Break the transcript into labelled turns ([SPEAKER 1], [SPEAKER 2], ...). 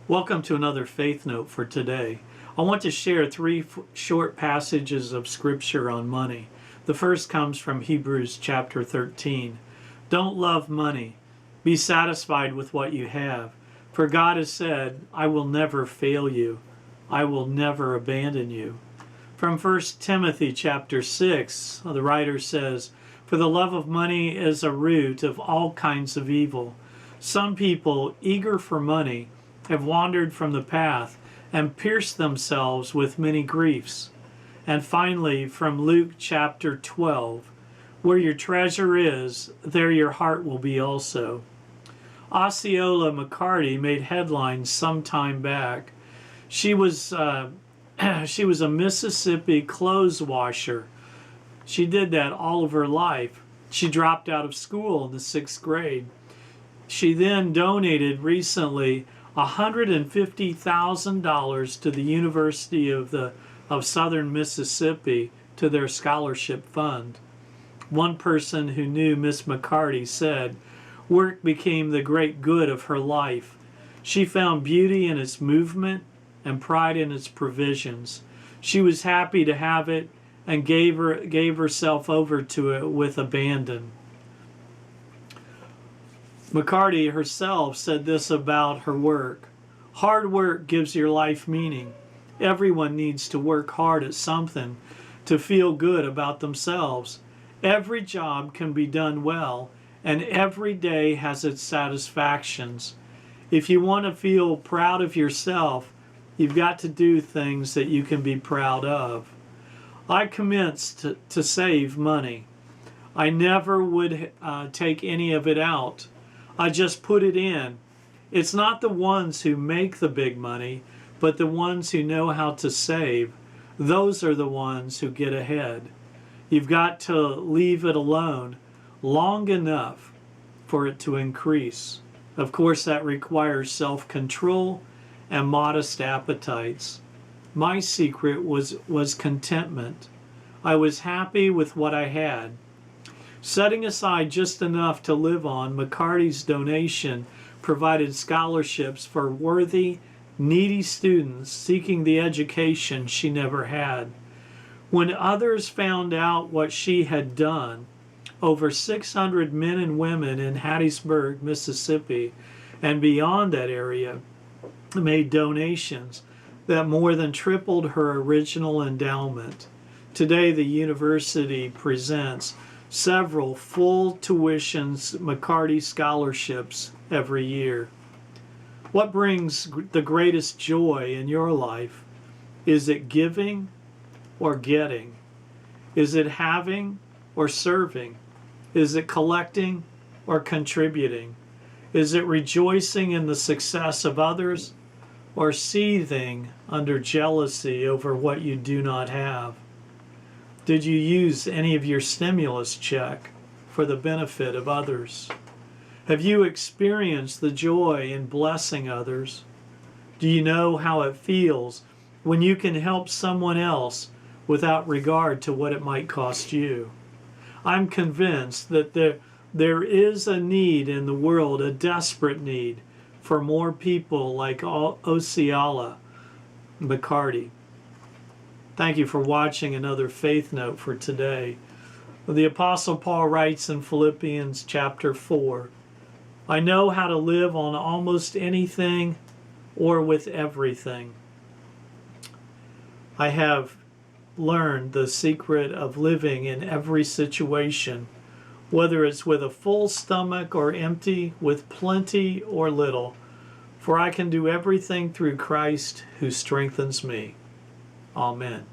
[SPEAKER 1] Welcome to another Faith Note for today. I want to share three short passages of Scripture on money. The first comes from Hebrews chapter 13. Don't love money. Be satisfied with what you have. For God has said, I will never fail you. I will never abandon you. From 1 Timothy chapter 6, the writer says, For the love of money is a root of all kinds of evil. Some people, eager for money, have wandered from the path and pierced themselves with many griefs. And finally, from Luke chapter 12, where your treasure is, there your heart will be also. Osceola McCarty made headlines some time back. She was a Mississippi clothes washer. She did that all of her life. She dropped out of school in the 6th grade. She then donated recently $150,000 to the University of Southern Mississippi to their scholarship fund. One person who knew Miss McCarty said, work became the great good of her life. She found beauty in its movement and pride in its provisions. She was happy to have it and gave herself over to it with abandon. McCarty herself said this about her work. Hard work gives your life meaning. Everyone needs to work hard at something to feel good about themselves. Every job can be done well, and every day has its satisfactions. If you want to feel proud of yourself, you've got to do things that you can be proud of. I commenced to save money. I never would take any of it out. I just put it in. It's not the ones who make the big money, but the ones who know how to save. Those are the ones who get ahead. You've got to leave it alone long enough for it to increase. Of course, that requires self-control and modest appetites. My secret was contentment. I was happy with what I had. Setting aside just enough to live on, McCarty's donation provided scholarships for worthy, needy students seeking the education she never had. When others found out what she had done, over 600 men and women in Hattiesburg, Mississippi, and beyond that area made donations that more than tripled her original endowment. Today, the university presents several full tuition McCarty scholarships every year. What brings the greatest joy in your life? Is it giving or getting? Is it having or serving? Is it collecting or contributing? Is it rejoicing in the success of others or seething under jealousy over what you do not have? Did you use any of your stimulus check for the benefit of others? Have you experienced the joy in blessing others? Do you know how it feels when you can help someone else without regard to what it might cost you? I'm convinced that there is a need in the world, a desperate need, for more people like Osceola McCarty. Thank you for watching another Faith Note for today. The Apostle Paul writes in Philippians chapter 4, I know how to live on almost anything or with everything. I have learned the secret of living in every situation, whether it's with a full stomach or empty, with plenty or little, for I can do everything through Christ who strengthens me. Amen.